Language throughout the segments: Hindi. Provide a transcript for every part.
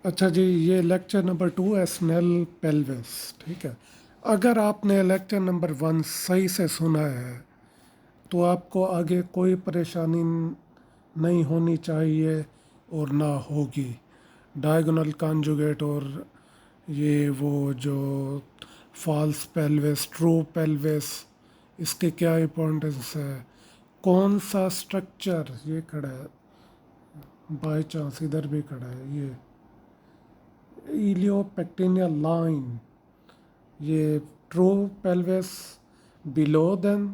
अच्छा जी, ये लेक्चर नंबर 2 है, स्नेल पेल्विस। ठीक है। अगर आपने लेक्चर नंबर 1 सही से सुना है तो आपको आगे कोई परेशानी नहीं होनी चाहिए और ना होगी। डायगोनल कॉन्जुगेट और ये वो जो फॉल्स पेल्विस, ट्रू पेल्विस, इसके क्या इम्पोर्टेंस है, कौन सा स्ट्रक्चर ये खड़ा है, बाय चांस इधर भी खड़ा है ये इलियोपेक्टिनियल लाइन, ये ट्रू पेल्विस बिलो देन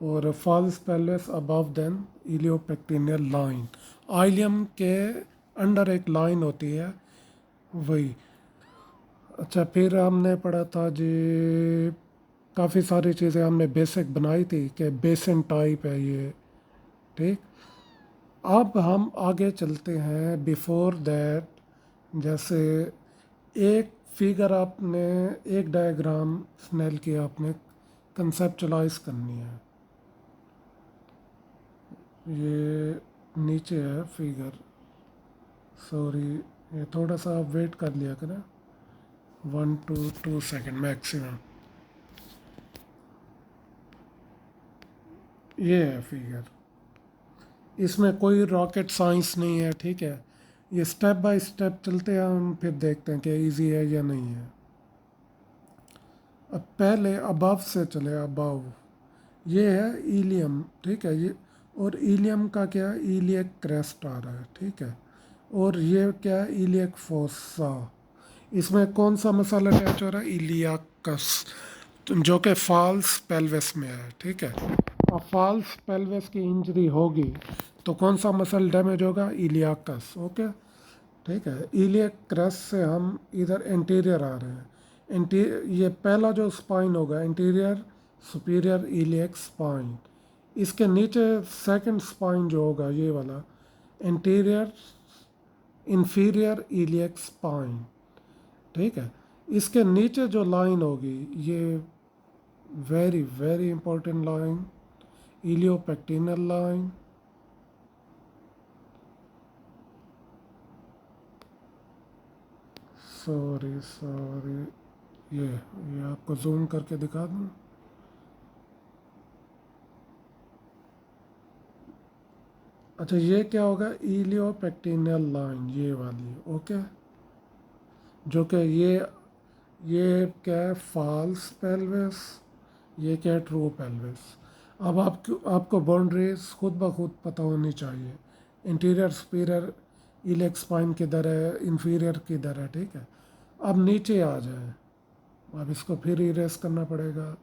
और false pelvis above then iliopectineal line. Ilium के अंडर एक लाइन होती है वही। अच्छा, फिर हमने पढ़ा था जी, काफ़ी सारी चीज़ें हमने बेसिक बनाई थी कि बेसन टाइप है ये। ठीक। अब हम आगे चलते हैं। बिफोर दैट, जैसे एक फिगर आपने, एक डायग्राम स्नेल की आपने कंसेप्चुलाइज करनी है। ये नीचे है फिगर, सॉरी, ये थोड़ा सा आप वेट कर लिया करें, 1 to 2 सेकेंड मैक्सिमम। ये है फिगर, इसमें कोई रॉकेट साइंस नहीं है। ठीक है। ये स्टेप बाय स्टेप चलते हैं हम, फिर देखते हैं कि इजी है या नहीं है। अब पहले अबव से चले, अबव ये है ईलियम। ठीक है। ये और ईलियम का क्या है, ईलियक क्रेस्ट आ रहा है। ठीक है। और ये क्या है, ईलियक फोसा। इसमें कौन सा मसल अटैच हो रहा है, इलियाकस, जो कि फॉल्स पेल्विस में है। ठीक है। अब फॉल्स पेल्विस की इंजरी होगी तो कौन सा मसल डैमेज होगा, इलियाकस। ओके। ठीक है। इलियक क्रस्ट से हम इधर इंटीरियर आ रहे हैं। ये पहला जो स्पाइन होगा, इंटीरियर सुपीरियर इलियक स्पाइन। इसके नीचे सेकंड स्पाइन जो होगा, ये वाला इंटीरियर इंफीरियर इलियक स्पाइन। ठीक है। इसके नीचे जो लाइन होगी, ये very very important line, iliopectineal line. Sorry sorry, ये आपको जूम करके दिखा दूँ। अच्छा, ये क्या होगा, इलियोपेक्टिनल लाइन, ये वाली। ओके। जो कि ये क्या है, फॉल्स पेल्विस, ये क्या है, ट्रू पेल्विस। अब आपको बाउंड्रीज खुद ब खुद पता होनी चाहिए। इंटीरियर सुपीरियर इलेक्स स्पाइन किधर है, इंफीरियर किधर है। ठीक है। अब नीचे आ जाए, अब इसको फिर इरेज करना पड़ेगा,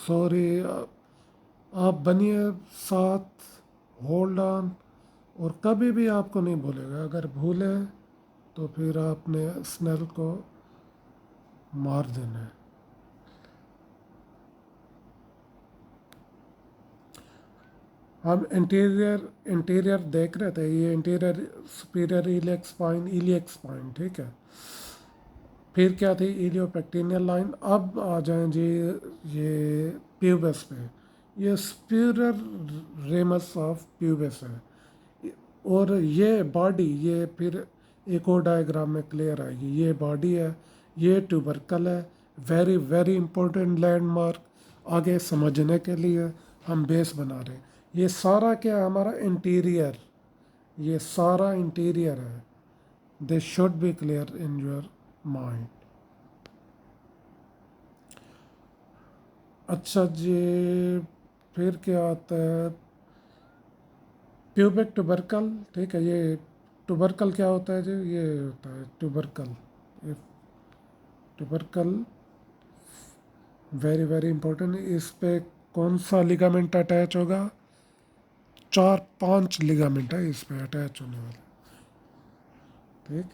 सॉरी। आप बनिए साथ, होल्ड ऑन। और कभी भी आपको नहीं भूलेगा, अगर भूले तो फिर आपने स्नेल को मार देना है। हम इंटीरियर इंटीरियर देख रहे थे, ये interior superior iliac spine, iliac spine. ठीक है। फिर क्या थी, इलियोपेक्टिनियल लाइन। अब आ जाएं जी ये प्यूबस पे। ये सुपीरियर रेमस ऑफ प्यूबस है। और ये बॉडी, ये फिर एक और डायग्राम में क्लियर आएगी, ये बॉडी है, ये ट्यूबरकल है। वेरी वेरी इंपॉर्टेंट लैंडमार्क आगे समझने के लिए हम बेस बना रहे हैं। ये सारा क्या है, हमारा इंटीरियर, ये सारा इंटीरियर है। This should be clear in your mind. अच्छा जी, फिर क्या आता है, प्यूबिक ट्यूबरकल। ठीक है। ये ट्यूबरकल क्या होता है जी, ये होता है ट्यूबरकल, ये ट्यूबरकल वेरी वेरी इंपॉर्टेंट। इस पे कौन सा लिगामेंट अटैच होगा, 4-5 लिगामेंट है इस पे अटैच होने वाले। ठीक।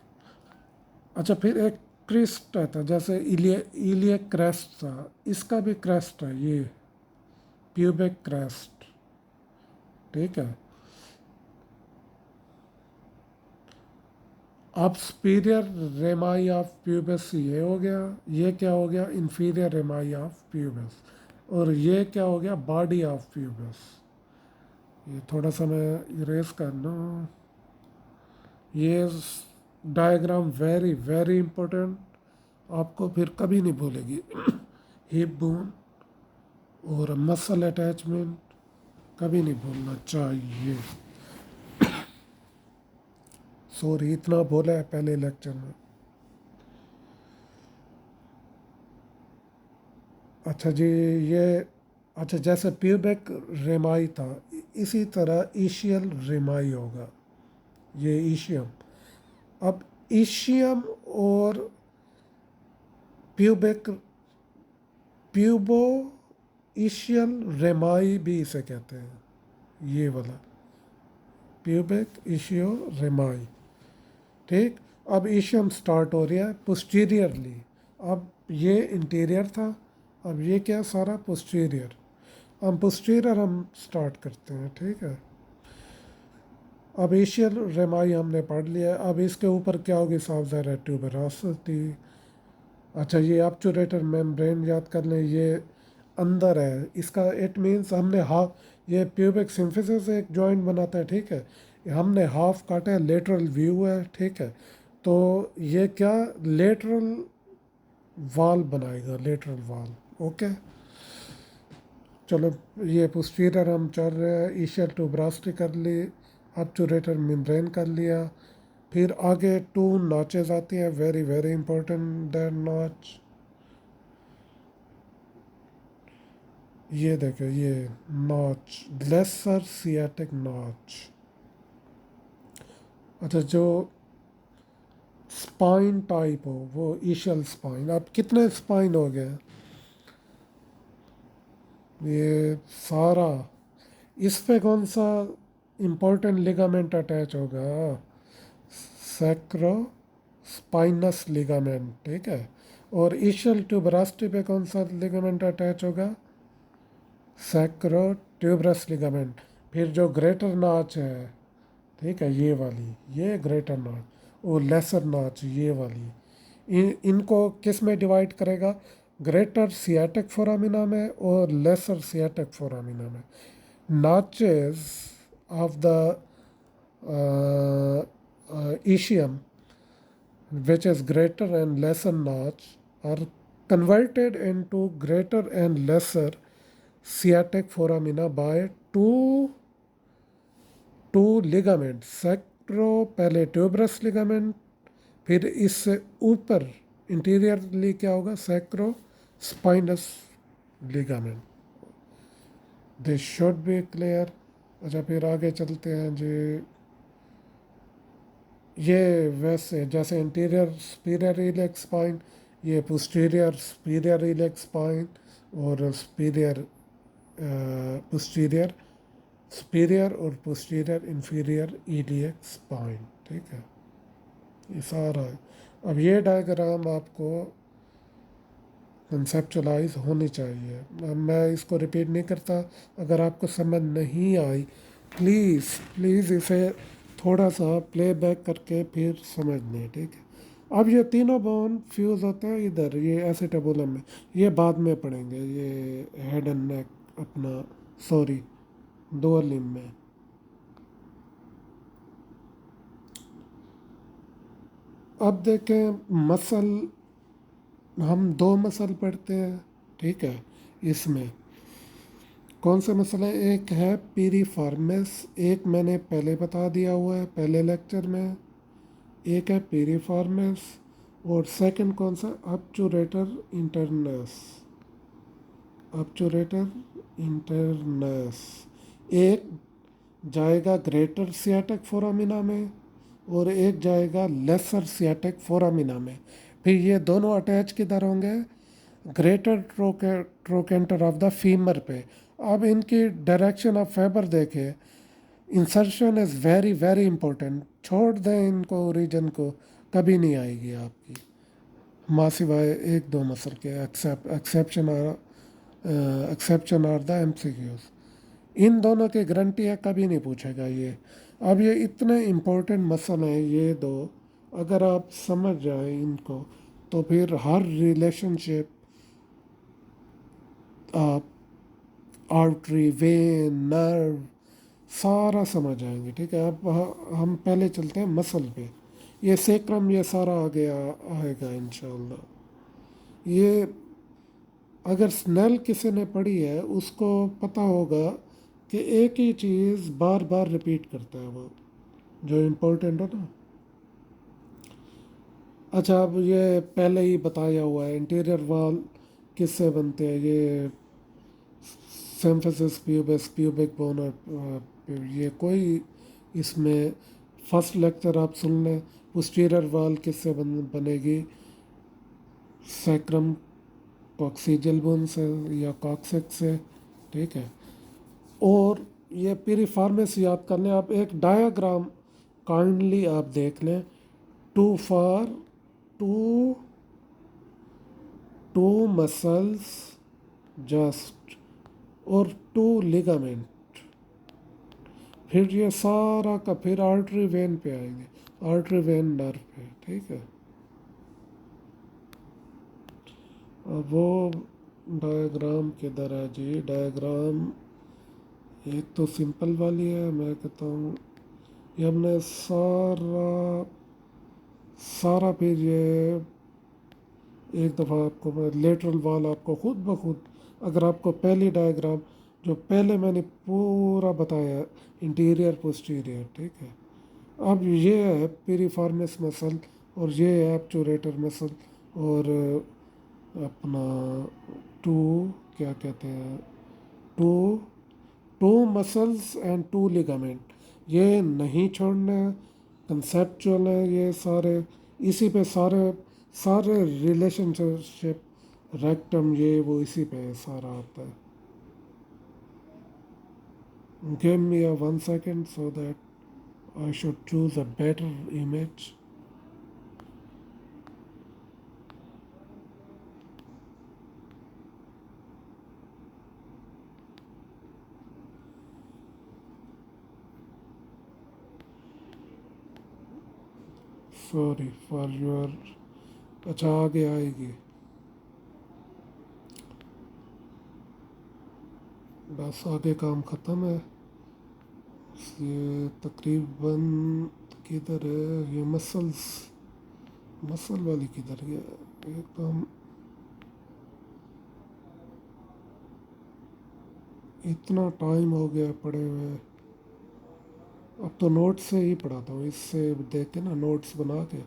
अच्छा, फिर एक क्रेस्ट आता है, जैसे इलियक क्रेस्ट था, इसका भी क्रेस्ट है, ये प्यूबिक क्रेस्ट। ठीक है। अब सुपीरियर रेमाई ऑफ प्यूबस ये हो गया। ये क्या हो गया, इंफीरियर रेमाई ऑफ प्यूबस। और ये क्या हो गया, बॉडी ऑफ प्यूबस। ये थोड़ा सा मैं इरेज कर लूँ, ये डायग्राम वेरी वेरी इंपॉर्टेंट, आपको फिर कभी नहीं भूलेगी। हिप बोन और मसल अटैचमेंट कभी नहीं भूलना चाहिए। सॉरी इतना बोला है पहले लेक्चर में। अच्छा जी, ये अच्छा जैसे प्यूबिक रेमाई था, इसी तरह ईशियल रेमाई होगा, ये ईशियम। अब ईशियम और प्यूबिक प्यूबो ईशियल रेमाई भी इसे कहते हैं, ये वाला प्यूबिक ईशियो रेमाई। ठीक, अब ईशियम स्टार्ट हो रहा है पोस्टीरियरली। अब ये इंटीरियर था, अब ये क्या सारा पोस्टीरियर। हम पोस्टीरियर हम स्टार्ट करते हैं, ठीक है। अब ईशियल रेमाई हमने पढ़ लिया, अब इसके ऊपर क्या होगी, साफ ज़ाहिर है ट्यूबरोसिटी। अच्छा ये ऑब्चुरेटर मेम्ब्रेन याद कर लें, ये अंदर है इसका, इट मीन्स हमने हाफ, ये प्यूबिक सिम्फिसिस एक जॉइंट बनाता है, ठीक है। हमने हाफ काटा है, लेटरल व्यू है, ठीक है। तो ये क्या लेटरल वाल बनाएगा, लेटरल वाल, ओके। चलो ये पोस्टीरियर हम चल रहे हैं, ईशियल ट्यूबरोसिटी कर ली, ऑब्चुरेटर मेम्ब्रेन कर लिया। फिर आगे टू नॉचेज आती हैं, very very important that notch. ये देखो ये नॉच, लेसर सियाटिक नॉच। अच्छा जो स्पाइन टाइप हो वो ईशल स्पाइन। अब कितने स्पाइन हो गए, ये सारा। इस पे कौन सा इम्पोर्टेंट लिगामेंट अटैच होगा, सैक्रो स्पाइनस लिगामेंट, ठीक है। और ईशल ट्यूबरोसिटी पे कौन सा लिगामेंट अटैच होगा, सैक्रो ट्यूबरस लिगामेंट। फिर जो ग्रेटर नॉच है, ठीक है, ये वाली, ये ग्रेटर नॉच और लेसर नॉच ये वाली, इनको किस में डिवाइड करेगा, ग्रेटर सियाटिक फोरामिना में और लेसर सियाटिक फोरामिना में। Notches of the ischium which is greater and lesser notch are converted into greater and lesser sciatic foramina by two ligament, sacro पहले ट्यूबरस लिगामेंट, फिर इससे ऊपर इंटीरियरली क्या होगा, sacro spinous ligament. This should be clear. अच्छा फिर आगे चलते हैं जी। ये वैसे जैसे इंटीरियर सुपीरियर ईलियक स्पाइन, ये पोस्टीरियर सुपीरियर ईलियक स्पाइन और सुपीरियर पोस्टीरियर, सुपीरियर और पोस्टीरियर इंफीरियर ईलियक स्पाइन, ठीक है। ये सारा है। अब ये डायग्राम आपको कंसेप्चुलाइज होनी चाहिए, अब मैं इसको रिपीट नहीं करता। अगर आपको समझ नहीं आई प्लीज़ प्लीज़ इसे थोड़ा सा प्ले बैक करके फिर समझ लें, ठीक है। अब ये तीनों बोन फ्यूज़ होते हैं इधर, ये एसिटाबुलम में, ये बाद में पढ़ेंगे, ये हेड एंड नेक अपना, सॉरी दो लिम्ब में। अब देखें मसल, हम दो मसल पढ़ते हैं, ठीक है। इसमें कौन सा मसल है, एक है पीरिफॉर्मिस, एक मैंने पहले बता दिया हुआ है पहले लेक्चर में, एक है पीरिफॉर्मिस। और सेकंड कौन सा, ऑब्चुरेटर इंटरनस, ऑब्चुरेटर इंटरनस। एक जाएगा ग्रेटर सियाटिक फोरामिना में और एक जाएगा लेसर सियाटिक फोरामिना में। फिर ये दोनों अटैच किधर होंगे, greater trochanter of the femur पे। अब इनकी डायरेक्शन ऑफ फाइबर देखें, insertion is very very important, छोड़ दें इनको ओरिजिन को, कभी नहीं आएगी आपकी, माँ सिवाय एक दो मसल के, एक्सेप्शन आर द एमसीक्यूज। इन दोनों की गारंटी है, कभी नहीं पूछेगा ये। अब ये इतने इम्पोर्टेंट मसल हैं ये दो, अगर आप समझ जाए इनको तो फिर हर रिलेशनशिप आप आर्टरी वेन नर्व सारा समझ आएंगे, ठीक है। अब हम पहले चलते हैं मसल पे। ये सेक्रम ये सारा आ गया आएगा इंशाल्लाह। ये अगर स्नेल किसी ने पढ़ी है उसको पता होगा कि एक ही चीज़ बार बार रिपीट करता है वो, जो इम्पोर्टेंट हो ना। अच्छा, अब ये पहले ही बताया हुआ है, इंटीरियर वॉल किससे बनते हैं, ये सिम्फिसिस प्यूबिस प्यूबिक बोन और ये कोई इसमें फर्स्ट लेक्चर आप सुन लें। पोस्टीरियर वॉल किससे बनेगी, सैक्रम कॉक्सिजल बोन से या कॉक्सिक्स से, ठीक है। और ये पीरिफॉर्मिस याद कर लें आप, एक डायाग्राम काइंडली आप देख लें। Two four two two muscles just, और टू लिगामेंट, फिर ये सारा का फिर आर्टरी वेन पे आएंगे, आर्टरी वेन नर्व पे, ठीक है। अब वो डायग्राम किधर है जी, डायग्राम एक तो सिंपल वाली है, मैं कहता हूँ ये हमने सारा सारा फिर ये एक दफ़ा आपको मैं लेटरल वाल आपको खुद ब खुद, अगर आपको पहली डायग्राम जो पहले मैंने पूरा बताया इंटीरियर पोस्टीरियर, ठीक है। अब ये है पीरिफॉर्मिस मसल, और ये है एब्चुरेटर मसल, और अपना टू क्या कहते हैं, two two muscles and two ligament, ये नहीं छोड़ना, कंसेप्चुअल है ये सारे, इसी पे सारे सारे रिलेशनशिप, रेक्टम ये वो इसी पे सारा आता है। Give me a 1 second so that I should choose a better image. Sorry for your, अच्छा आगे आएगी, बस आगे काम ख़त्म है। ये तकरीबन किधर है ये मसल्स, मसल वाली किधर गया, एकदम इतना टाइम हो गया पढ़े हुए। अब तो नोट्स से ही पढ़ाता हूँ, इससे देख के ना नोट्स बना के।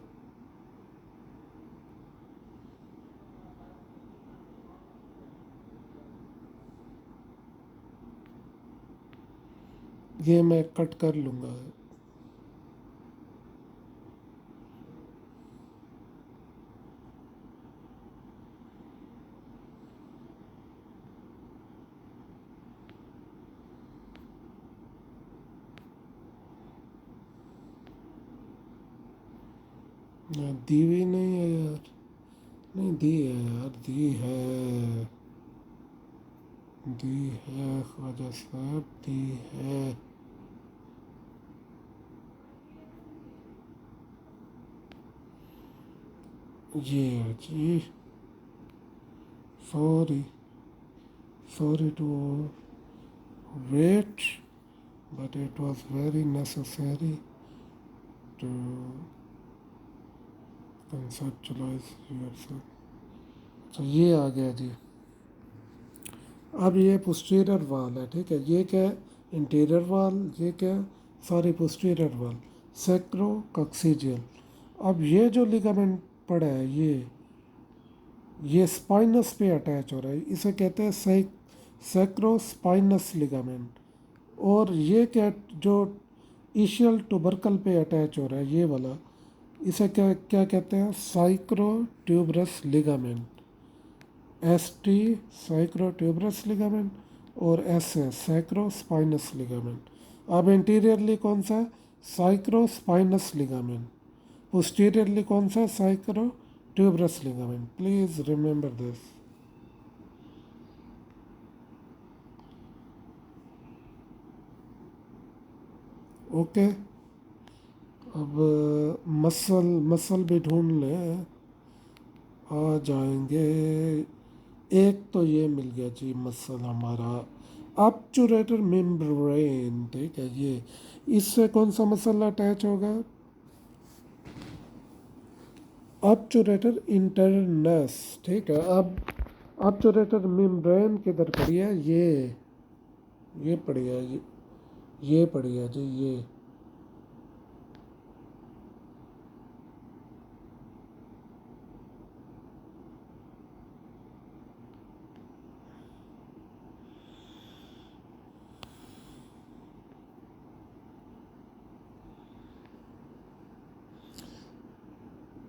ये मैं कट कर लूँगा। दी हुई नहीं है यार, नहीं दी है यार, दी है ख्वाजा साहब, दी है। ये है जी, sorry, sorry to wait, but it was very necessary to conceptualize yourself। तो ये आ गया जी। अब ये पोस्टीरियर वाल है, ठीक है। ये क्या है, इंटीरियर वाल, ये क्या है, सॉरी पोस्टीरियर वाल, सैक्रोकॉक्सिजियल। अब ये जो लिगामेंट पड़ा है ये स्पाइनस पे अटैच हो रहा है, इसे कहते हैं सैक्रोस्पाइनस लिगामेंट। और ये क्या जो ईशियल ट्यूबरकल पे अटैच हो रहा है ये वाला, इसे क्या क्या कहते हैं, sacro tuberous ligament, S T sacro tuberous ligament, और एस है सैक्रो स्पाइनस लिगामेंट। अब इंटीरियरली कौन सा है, साइक्रो स्पाइनस लिगामेंट। पोस्टीरियरली कौन सा है, sacro tuberous ligament. Please remember this. Okay. अब मसल मसल भी ढूंढ लें, आ जाएंगे। एक तो ये मिल गया जी मसल हमारा, ऑब्चुरेटर मेम्ब्रेन, ठीक है। ये इससे कौन सा मसल अटैच होगा? ऑब्चुरेटर इंटरनस, ठीक है। अब ऑब्चुरेटर मेम्ब्रेन किधर पड़ी है? ये पड़ी है, ये पड़ी है जी,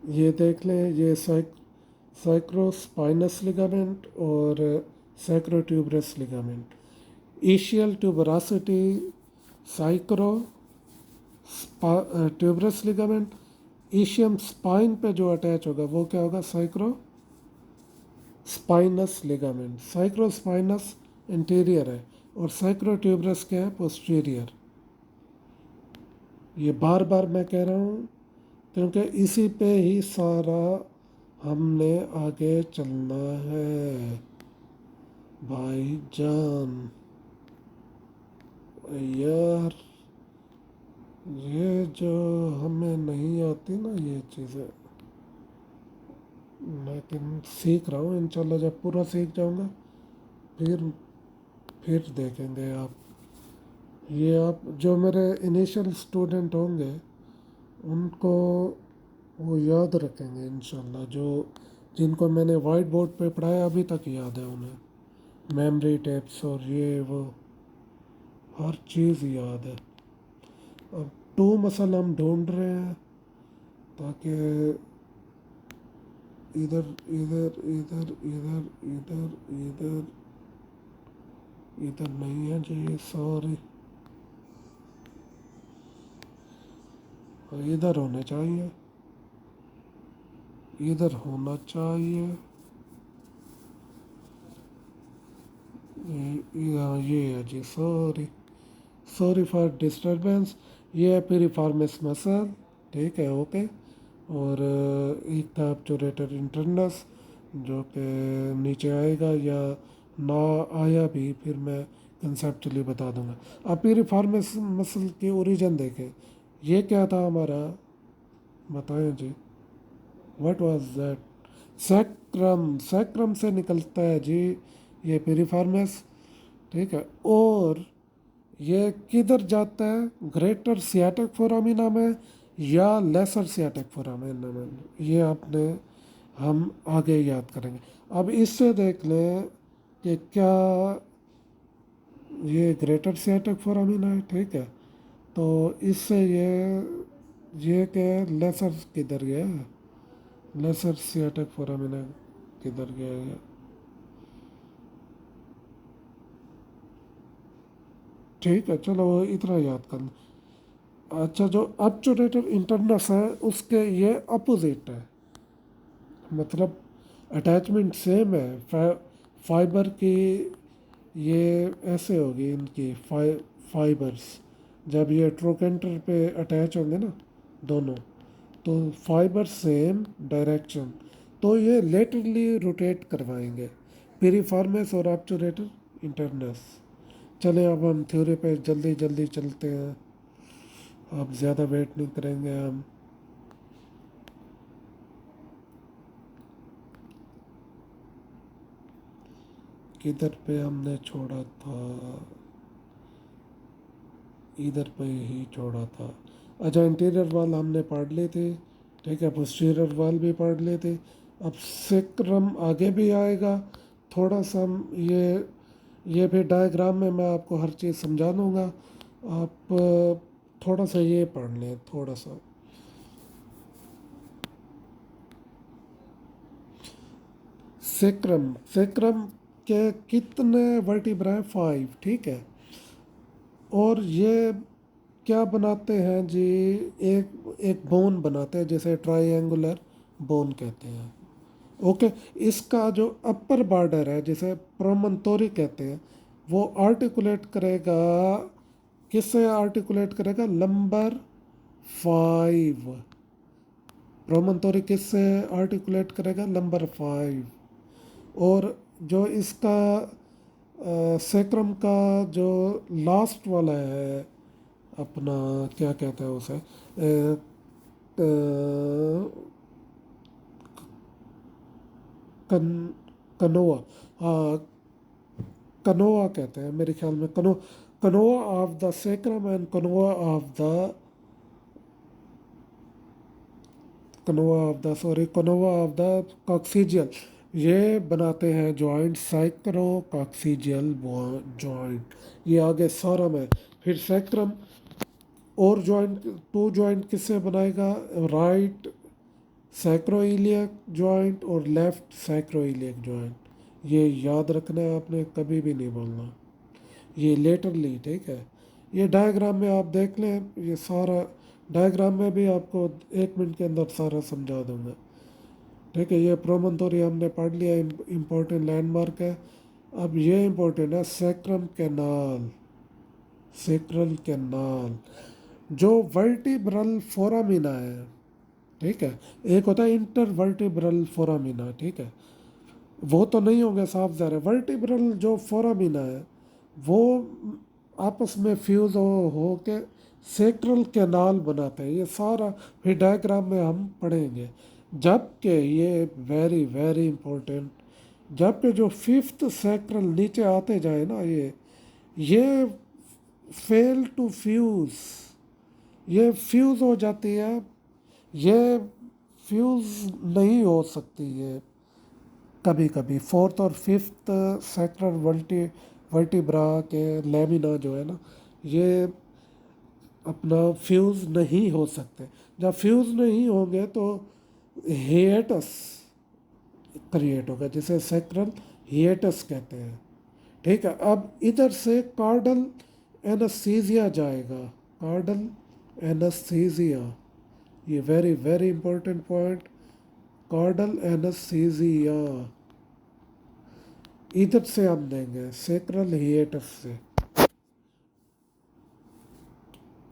ये देख लें। ये साइक्रोस्पाइनस लिगामेंट और sacrotuberous ligament. Ischial tuberosity sacro tuberous ligament. Ischium spine पे जो अटैच होगा वो क्या होगा? Sacro spinous ligament. Sacrospinous anterior है और साइक्रोट्यूबरस क्या है? पोस्टीरियर। ये बार बार मैं कह रहा हूँ क्योंकि इसी पे ही सारा हमने आगे चलना है भाईजान। यार ये जो हमें नहीं आती ना ये चीज़ें, लेकिन सीख रहा हूँ। इंशाल्लाह जब पूरा सीख जाऊँगा फिर फिर देखेंगे आप। ये आप जो मेरे इनिशियल स्टूडेंट होंगे उनको वो याद रखेंगे इंशाल्लाह। जो जिनको मैंने वाइट बोर्ड पे पढ़ाया अभी तक याद है उन्हें। मेमोरी टेप्स और ये वो हर चीज़ याद है। अब टू मसल हम ढूंढ रहे हैं ताकि इधर इधर इधर इधर इधर इधर इधर नहीं है जी, सॉरी। इधर होने चाहिए, इधर होना चाहिए। ये है जी, सॉरी। Sorry for disturbance. ये है पिरिफॉर्मिस मसल, ठीक है, ओके। और एक था ऑब्चुरेटर इंटरनस जो कि नीचे आएगा, या ना आया भी फिर मैं कंसेप्चुअली बता दूंगा। अब पिरिफॉर्मिस मसल की ओरिजिन देखें। ये क्या था हमारा? बताएं जी। What was that? Sacrum. Sacrum से निकलता है जी ये पिरिफॉर्मिस, ठीक है। और ये किधर जाता है? ग्रेटर सियाटिक फोरामिना में या लेसर सियाटिक फोरामिना में? ये आपने हम आगे याद करेंगे। अब इससे देख लें कि क्या ये ग्रेटर सियाटिक फोरामिना है, ठीक है। तो इससे ये क्या है? लेसर किधर गया है? लेसर सियाटिक फोरामिना किधर गया है? ठीक है, चलो इतना याद कर लो। अच्छा, जो ऑब्चुरेटर इंटरनस है उसके ये अपोजिट है, मतलब अटैचमेंट सेम है। फाइबर की ये ऐसे होगी इनकी फाइबर्स। जब ये ट्रोकेंटर पे अटैच होंगे ना दोनों, तो फाइबर सेम डायरेक्शन, तो ये लेटरली रोटेट करवाएंगे। पिरिफॉर्मेस और ऑब्चुरेटर इंटरनस। चले अब हम थ्योरी पे जल्दी जल्दी चलते हैं। अब ज़्यादा वेट नहीं करेंगे हम। किधर पे हमने छोड़ा था? इधर पे ही छोड़ा था। अच्छा, इंटीरियर वाल हमने पढ़ लिए थे, ठीक है। पोस्टीरियर वाल भी पढ़ लिए थे। अब सेक्रम आगे भी आएगा। थोड़ा सा हम ये भी डायग्राम में मैं आपको हर चीज़ समझा दूँगा। आप थोड़ा सा ये पढ़ लें, थोड़ा सा। सेक्रम। सेक्रम के कितने वर्टिब्रा हैं? 5, ठीक है। और ये क्या बनाते हैं जी? एक एक बोन बनाते हैं जैसे ट्रायंगुलर बोन कहते हैं, ओके। इसका जो अपर बॉर्डर है जिसे प्रोमोन्टोरी कहते हैं, वो आर्टिकुलेट करेगा, किससे आर्टिकुलेट करेगा? नंबर 5। प्रोमोन्टोरी किससे आर्टिकुलेट करेगा? नंबर 5। और जो इसका सैक्रम का जो लास्ट वाला है अपना, क्या कहते हैं उसे, कन कनोआ, हाँ, कनोआ कहते हैं मेरे ख्याल में, cornua of the sacrum and cornua of the coccygeal, ये बनाते हैं जॉइंट, सैक्रो कॉक्सीजियल जॉइंट, ये आगे सॉरम है। फिर सैक्रम और जॉइंट, टू जॉइंट किससे बनाएगा, राइट सैक्रोइलियक जॉइंट और लेफ्ट सैक्रोइलियक जॉइंट, ये याद रखना है आपने, कभी भी नहीं बोलना, ये लेटरली, ठीक है। ये डायग्राम में आप देख लें, ये सारा डायग्राम में भी आपको 1 मिनट के अंदर सारा समझा दूंगा, ठीक है। ये प्रोमोन्टोरी हमने पढ़ लिया, इम्पोर्टेंट लैंडमार्क है। अब ये इम्पोर्टेंट है, सैक्रम कैनाल, सेक्रल कैनाल, जो वर्टिब्रल फोरामिना है, ठीक है। एक होता है इंटर वर्टिब्रल फोरामिना, ठीक है, वो तो नहीं होंगे साफ ज़ाहिर है। वर्टिब्रल जो फोरामिना है वो आपस में फ्यूज़ हो के सेक्रल कैनाल बनाते हैं, ये सारा फिर डायग्राम में हम पढ़ेंगे। जबकि ये वेरी वेरी इंपॉर्टेंट, जबकि जो फिफ्थ सेक्रल नीचे आते जाए ना, ये फेल टू फ्यूज़, ये फ्यूज़ हो जाती है, ये फ्यूज़ नहीं हो सकती है कभी कभी। फोर्थ और फिफ्थ सेक्टर वर्टिब्रा के लेमिना जो है ना, ये अपना फ्यूज़ नहीं हो सकते। जब फ्यूज़ नहीं होंगे तो हिएटस क्रिएट होगा, जिसे सेक्रल हिएटस कहते हैं, ठीक है। अब इधर से कार्डल एनास्थीसिया जाएगा, कार्डल एनास्थीसिया, ये वेरी वेरी इंपॉर्टेंट पॉइंट, कार्डल एनास्थीसिया इधर से हम देंगे सेक्रल हिएटस से।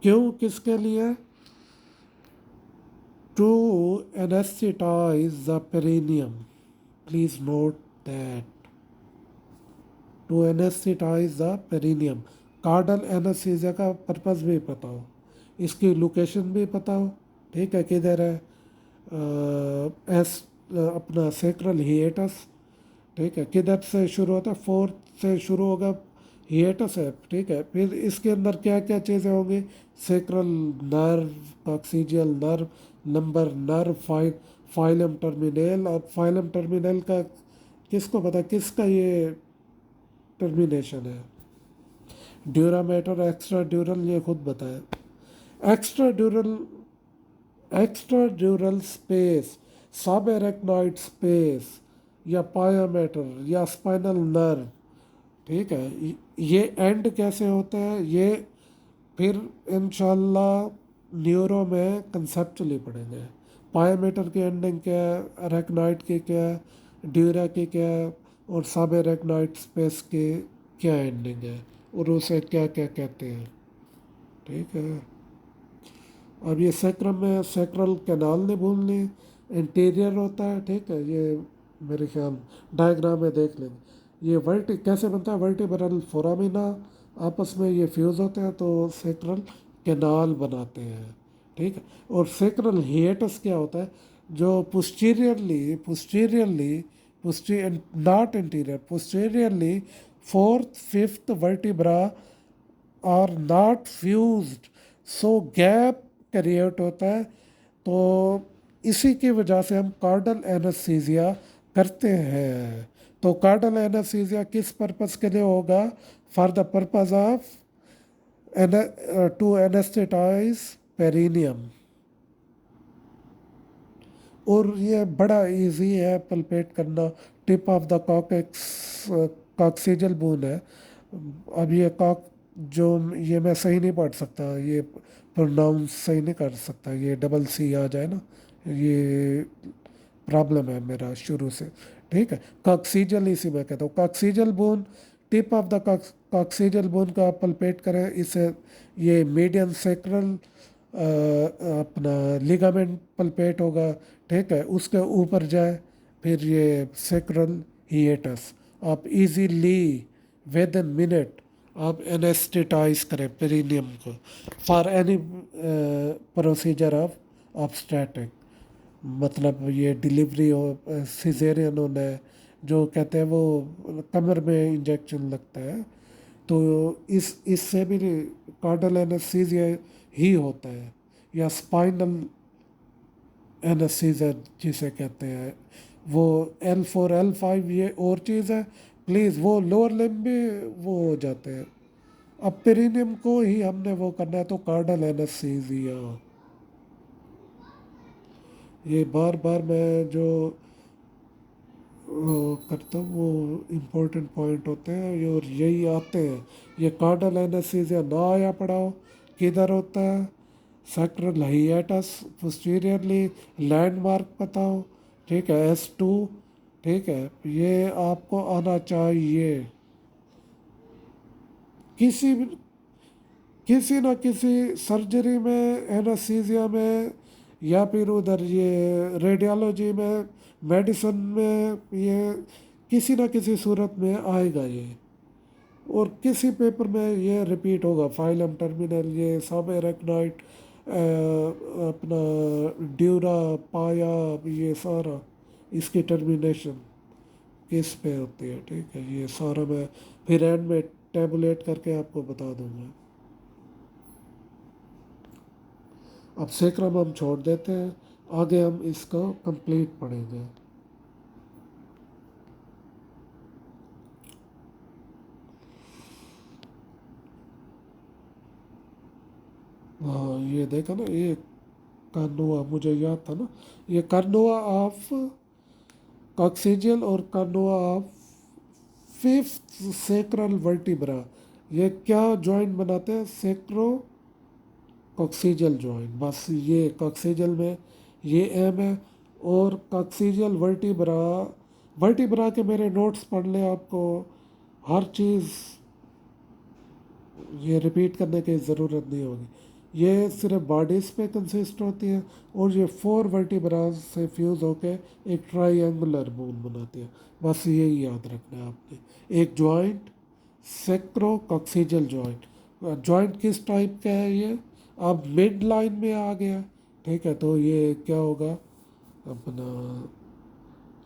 क्यों, किसके लिए, to anaesthetise the perineum, please note that, to anaesthetise the perineum. Caudal anaesthesia का पर्पस भी पता हो, इसकी लोकेशन भी पता हो, ठीक है, किधर है, अपना सेक्रल हिएटस, ठीक है, किधर से शुरू होता है, फोर्थ से शुरू होगा, हिएटस है, ठीक है। फिर इसके अंदर क्या क्या चीज़ें होंगी, sacral nerve, coccygeal nerve, number nerve, phylum terminal, और फाइलम टर्मिनल का किसको पता किसका ये टर्मिनेशन है, ड्यूरामेट और एक्स्ट्रा ड्यूरल, ये खुद बताया। एक्स्ट्रा ड्यूरल, एक्स्ट्रा ड्यूरल स्पेस, सब एरेक्नॉइड स्पेस, या पायामेटर या स्पाइनल नर्व, ठीक है। ये एंड कैसे होता है, ये फिर इंशाल्लाह न्यूरो में कंसेप्चुअली पढ़ेंगे। पायामीटर की एंडिंग क्या है, अरेक्नॉइड की क्या है, ड्यूरा की क्या है, और सब अरेक्नॉइड स्पेस की क्या एंडिंग है, और उसे क्या क्या कहते हैं, ठीक है। अब ये सैक्रम में सैक्रल कैनाल नहीं भूलनी, इंटीरियर होता है, ठीक है, ये मेरे ख्याल डायग्राम में देख लेंगे। ये कैसे बनता है, वर्टिब्रल फोरामिना आपस में ये फ्यूज़ होते हैं तो सैक्रल कैनाल बनाते हैं, ठीक है। और सैक्रल हिएटस क्या होता है, जो not anterior, posteriorly fourth fifth vertebra are not fused, so gap create होता है। तो इसी की वजह से हम कार्डल एनेस्थीसिया करते हैं। तो कार्डल एनेस्थीसिया किस पर्पस के लिए होगा, for the purpose of to anaesthetise perineum. और ये बड़ा इजी है पल्पेट करना, tip of the coccyx coccygeal bone है। अब ये कॉक जो, ये मैं सही नहीं पढ़ सकता, ये प्रोनाउंस सही नहीं कर सकता, ये डबल सी आ जाए ना, ये प्रॉब्लम है मेरा शुरू से, ठीक है। कॉक्सिजल इसी में कहता हूँ, coccygeal bone, tip of the coccygeal bone का आप पल्पेट करें, इसे ये मीडियन सेक्रल अपना लिगामेंट पल्पेट होगा, ठीक है, उसके ऊपर जाए, फिर ये सेक्रल हिएटस, आप इजीली विद इन मिनट आप एनेस्टेटाइज करें पेरिनियम को for any procedure of obstetric, मतलब ये डिलीवरी हो, सिजेरियन होना है, जो कहते हैं वो कमर में इंजेक्शन लगता है, तो इस इससे भी कार्डल एनेस्थीसिया ही होता है, या स्पाइनल एनेस्थीसिया जिसे कहते हैं, वो L4 L5 ये और चीज़ है, प्लीज़ वो लोअर लिम्ब भी वो हो जाते हैं। अब पेरिनियम को ही हमने वो करना है, तो कार्डल एनेस्थीसिया, ये बार बार मैं जो करता हूँ वो इम्पोर्टेंट पॉइंट होते हैं और यही आते हैं। ये कार्डल एनेस्थीसिया ना आया पड़ाओ, किधर होता है, सैक्रल हिएटस पोस्टीरियरली, लैंडमार्क बताओ, ठीक है, S2, ठीक है, ये आपको आना चाहिए। किसी भी किसी ना किसी सर्जरी में, एनेस्थीसिया में, या फिर उधर ये रेडियोलॉजी में, मेडिसिन में, ये किसी ना किसी सूरत में आएगा ये, और किसी पेपर में ये रिपीट होगा, फाइलम टर्मिनल, ये सब एरेक्नाइट, अपना ड्यूरा पाया, ये सारा इसकी टर्मिनेशन किस पे होती है, ठीक है, ये सारा मैं फिर एंड में टेबुलेट करके आपको बता दूंगा। अब सेक्रम हम छोड़ देते हैं, आगे हम इसको कंप्लीट पढ़ेंगे। हाँ ये देखा ना, ये कार्नोआ मुझे याद था ना, ये कार्नोआ ऑफ कॉक्सिजियल और कार्नोआ ऑफ फिफ्थ सेक्रल वर्टिब्रा, ये क्या जॉइंट बनाते हैं, सेक्रो कॉक्सिजियल जॉइंट, बस ये कॉक्सिजियल में ये एम है। और कॉक्सिजियल वर्टिब्रा, वर्टिब्रा के मेरे नोट्स पढ़ लें, आपको हर चीज़ ये रिपीट करने की ज़रूरत नहीं होगी, ये सिर्फ बॉडीज़ पे कंसिस्ट होती है, और ये 4 वर्टिब्रास से फ्यूज़ होके एक ट्राइंगुलर बोन बनाती है, बस यही याद रखना है आपने। एक जॉइंट सेक्रोकॉक्सिजल जॉइंट, जॉइंट किस टाइप का है ये, अब मिड लाइन में आ गया, ठीक है, तो ये क्या होगा, अपना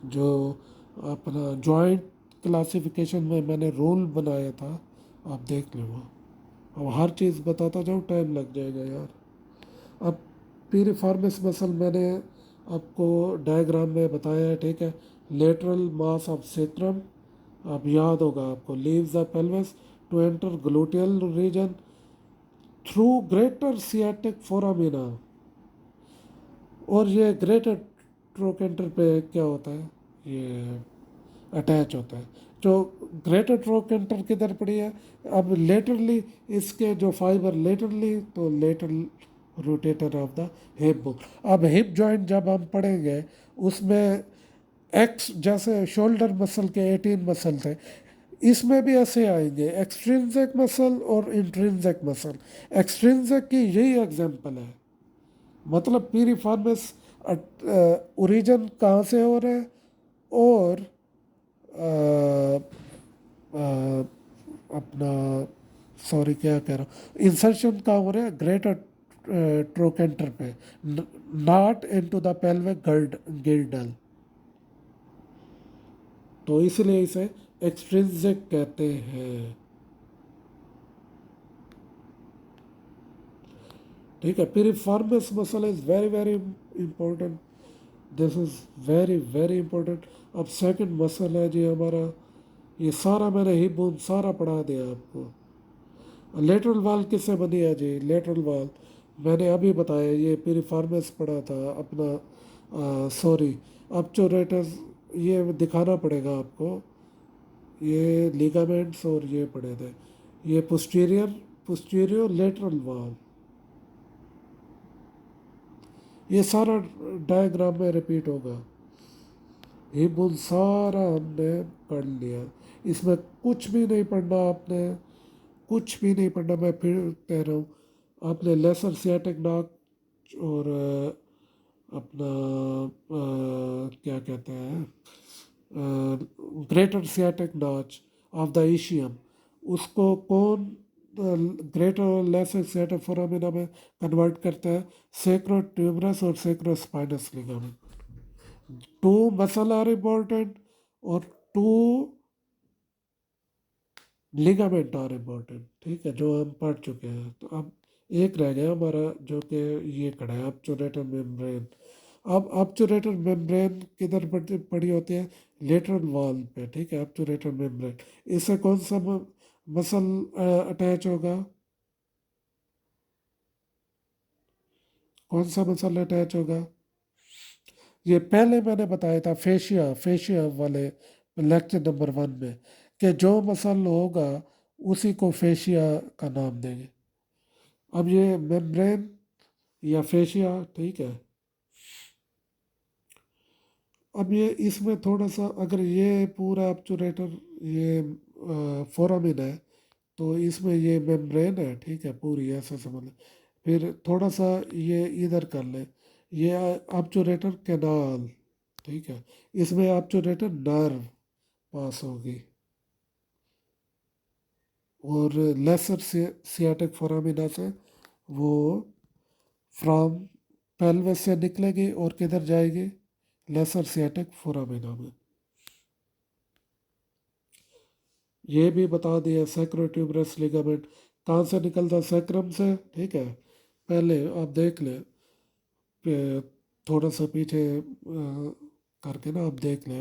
जो अपना जॉइंट क्लासिफिकेशन में मैंने रूल बनाया था, आप देख लो। अब हर चीज़ बताता जाऊँ टाइम लग जाएगा यार। अब पीरिफॉर्मिस मसल मैंने आपको डायग्राम में बताया है, ठीक है, लेटरल मास ऑफ सेक्रम, अब याद होगा आपको, leaves the pelvis to enter gluteal region through greater sciatic foramina, और ये ग्रेटर ट्रोकेंटर पे क्या होता है, ये अटैच होता है, जो ग्रेटर ट्रोकेंटर किधर पड़ी है, अब लेटरली इसके जो फाइबर लेटरली, तो lateral rotator of the hip bone. अब हिप जॉइंट जब हम पढ़ेंगे उसमें एक्स, जैसे शोल्डर मसल के 18 मसल थे, इसमें भी ऐसे आएंगे एक्सट्रिंसिक मसल और इंट्रिंसिक मसल। एक्सट्रिंसिक की यही एग्जांपल है, मतलब पीरिफॉर्मिस ओरिजिन कहाँ से हो रहा है, और अ, अपना, सॉरी क्या कह रहा हूँ, इंसर्शन कहाँ हो रहा है, ग्रेटर ट्रोकेंटर पे, नॉट इनटू द पेल्विक गिल्डल, तो इसलिए इसे एक्सट्रिंसिक कहते हैं, ठीक है। piriformis muscle is very very important, this is very very important. अब सेकंड मसल है जी हमारा, ये सारा मैंने हिप बोन सारा पढ़ा दिया आपको। लेटरल वाल किससे बनी है जी, लेटरल वाल मैंने अभी बताया, ये piriformis पढ़ा था अपना, सॉरी obturatus, ये दिखाना पड़ेगा आपको, ये लिगामेंट्स और ये पड़े थे, ये पोस्टीरियर लेटरल वाल, ये सारा डायग्राम में रिपीट होगा। ये बोल सारा हमने पढ़ लिया, इसमें कुछ भी नहीं पढ़ना आपने, कुछ भी नहीं पढ़ना, मैं फिर कह रहा हूँ, आपने लेसर सियाटिक नॉक और अपना क्या कहते हैं, greater sciatic notch of the ischium, उसको कौन ग्रेटर और लेस एक्सिएटेड फोरामिना में कन्वर्ट करता है? सेक्रो ट्यूबरस और sacro spinous ligament. Two muscle are important और टू लिगामेंट आर इम्पोर्टेंट, ठीक है, जो हम पढ़ चुके हैं। तो अब एक रह गया हमारा, जो कि ये खड़ा है ऑब्चुरेटर मेम्ब्रेन। अब ऑब्चुरेटर मेम्ब्रेन किधर पड़ी होती है? लेटरल वॉल पे, ठीक है, ऑब्चुरेटर मेम्ब्रेन। इससे कौन सा मसल अटैच होगा? कौन सा मसल अटैच होगा? ये पहले मैंने बताया था फेशिया, फेशिया वाले लेक्चर नंबर 1 में, कि जो मसल होगा उसी को फेशिया का नाम देंगे। अब ये मेम्ब्रेन या फेशिया, ठीक है। अब ये इसमें थोड़ा सा, अगर ये पूरा ऑब्चुरेटर ये फोरामिन है, तो इसमें ये मेम्ब्रेन है, ठीक है, पूरी ऐसे समझ लें। फिर थोड़ा सा ये इधर कर ले, ये ऑब्चुरेटर कैनाल, ठीक है, इसमें ऑब्चुरेटर नर्व पास होगी, और लेसर सियाटिक फोरामिना से वो फ्रॉम पेल्विस से निकलेगी और किधर जाएगी? लेसर सियाटिक फोरामिना में। ये भी बता दिया सैक्रोट्यूबरस लिगामेंट कहाँ से निकलता? सैक्रम से, ठीक है। पहले आप देख ले, थोड़ा सा पीछे करके ना आप देख ले,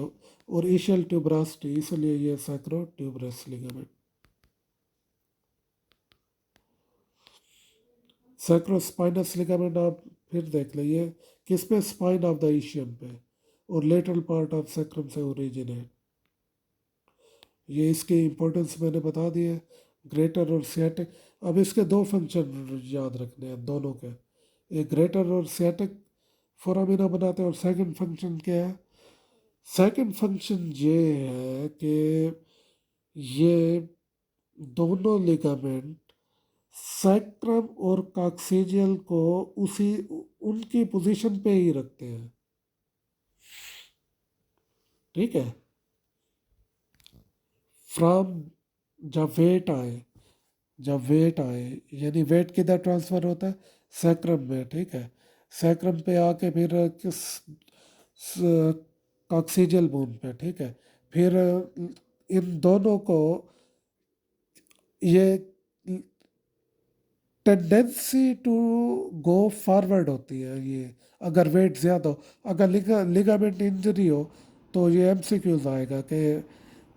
और इशियल ट्यूबरासिटी, इसलिए ये सैक्रोट्यूबरस लिगामेंट। सैक्रोस्पाइनस लिगामेंट आप फिर देख ले, ये किस पे? स्पाइन ऑफ द इशियम पे, और लेटरल पार्ट ऑफ सैक्रम से ओरिजिनेट। ये इसकी इम्पोर्टेंस मैंने बता दी है, ग्रेटर और सियाटिक। अब इसके दो फंक्शन याद रखने हैं दोनों के, एक ग्रेटर और सियाटिक फोरामिना बनाते हैं, और सेकंड फंक्शन क्या है? सेकंड फंक्शन ये है कि ये दोनों लिगामेंट सैक्रम और कॉक्सिजियल को उसी उनकी पोजीशन पे ही रखते हैं, ठीक है। फ्रॉम जब वेट आए, जब वेट आए, यानी वेट किधर ट्रांसफ़र होता है? सैक्रम में, ठीक है। सैक्रम पे आके फिर किस कॉक्सिजियल बोन पे, ठीक है। फिर इन दोनों को ये टेंडेंसी टू गो फॉरवर्ड होती है, ये अगर वेट ज़्यादा हो। अगर लिगामेंट इंजरी हो तो ये एमसीक्यूज आएगा कि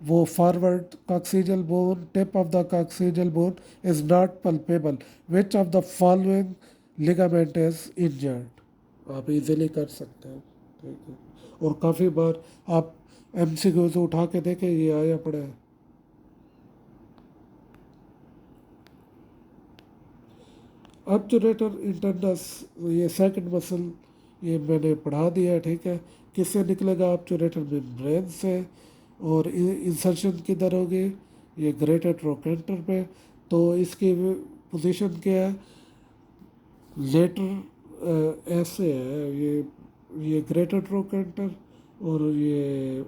वो forward coccygeal bone, tip of the coccygeal bone is not palpable, which of the following ligament is injured. आप इजीली कर सकते हैं, ठीक है। और काफ़ी बार आप एमसीक्यूज उठा के देखें, ये आया पड़ा है। ऑब्चुरेटर इंटरनस, ये सेकंड मसल, ये मैंने पढ़ा दिया है, ठीक है। किससे निकलेगा? ऑब्चुरेटर मेम्ब्रेन से, और इंसर्शन किधर होगी? ये ग्रेटर ट्रोकेंटर पे। तो इसकी पोजीशन क्या है? लेटर ऐसे है, ये ग्रेटर ट्रोकेंटर और ये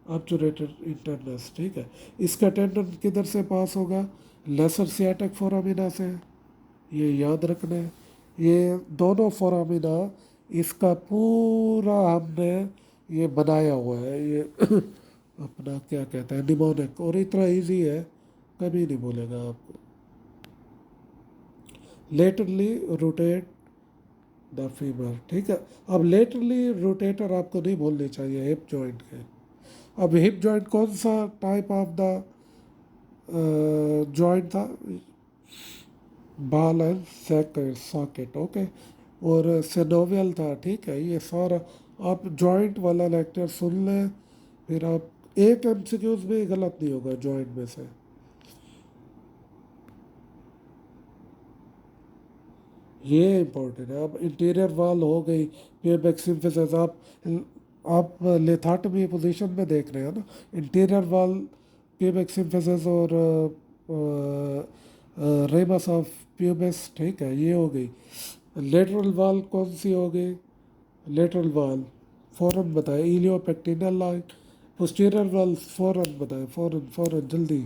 ऑब्चुरेटर इंटरनस, ठीक है। इसका टेंडन किधर से पास होगा? लेसर सियाटिक फोरामिना से, ये याद रखना है। ये दोनों फोरामिना, इसका पूरा हमने ये बनाया हुआ है, ये अपना क्या कहते हैं, निमोनिक, और इतना इजी है, कभी नहीं बोलेगा आपको। लेटरली रोटेट द फीमर, ठीक है। अब लेटरली रोटेटर आपको नहीं बोलने चाहिए हिप जॉइंट के। अब हिप जॉइंट कौन सा टाइप ऑफ द जॉइंट था? बाल एंड सॉकेट, ओके, और सेनोवियल था, ठीक है। ये सारा आप जॉइंट वाला लेक्चर सुन लें, फिर आप एक एमसीक्यूज भी गलत नहीं होगा जॉइंट में से। ये इम्पोर्टेंट है। अब इंटीरियर वॉल हो गई, पेबैक सिंथेसिस, आप लेथाटमी पोजीशन में देख रहे हो ना, इंटीरियर वॉल, पेबैक सिंथेसिस, और रेमस ऑफ प्यूबिस, ठीक है, ये हो गई। लेटरल वॉल कौन सी हो गई? लेटरल वॉल फ़ौरन बताए, इलियोपेक्टिनल लाइन। पोस्टीरियर वॉल फ़ौरन बताए, फ़ौरन फ़ौरन जल्दी।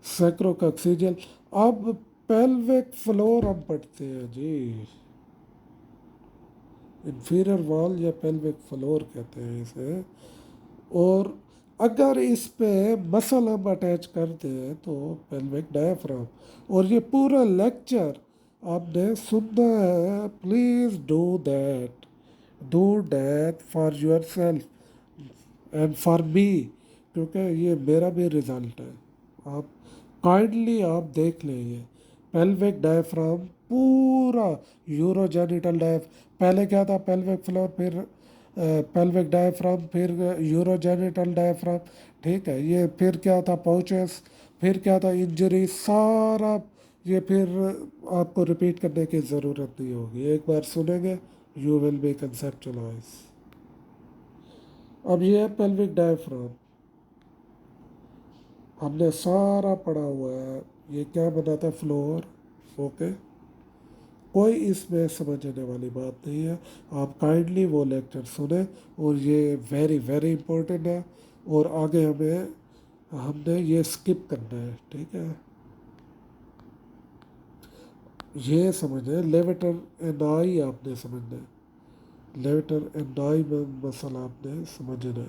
सैक्रोकॉक्सिडियल। अब पेल्विक फ्लोर हम पढ़ते हैं जी, इंफीरियर वॉल या पेल्विक फ्लोर कहते हैं इसे। और अगर इस पे मसल हम अटैच कर दें तो पेल्विक डायफ्राम। और ये पूरा लेक्चर आपने सुनना है, please do that for your self and for me, क्योंकि ये मेरा भी रिजल्ट है। आप काइंडली आप देख लीजिए पेल्विक डायफ्राम पूरा, यूरोजेनिटल डायफ, पहले क्या था, पेल्विक फ्लोर, फिर पेल्विक डायफ्राम, फिर यूरोजेनिटल डायफ्राम, ठीक है। ये फिर क्या था, पाउचेस, फिर क्या था, इंजरी, सारा ये फिर आपको रिपीट करने की ज़रूरत नहीं होगी, एक बार सुनेंगे यू विल बी कंसेप्चुलाइज। अब ये है पेल्विक डायफ्राम, हमने सारा पढ़ा हुआ है। ये क्या बनाता है, फ्लोर, ओके। कोई इसमें समझने वाली बात नहीं है, आप काइंडली वो लेक्चर सुने। और ये वेरी वेरी इंपॉर्टेंट है, और आगे हमने ये स्किप करना है, ठीक है। ये समझे लेवेटर एंड आई आपने समझना है, लेवेटर एंड आई में मसल आपने समझना है।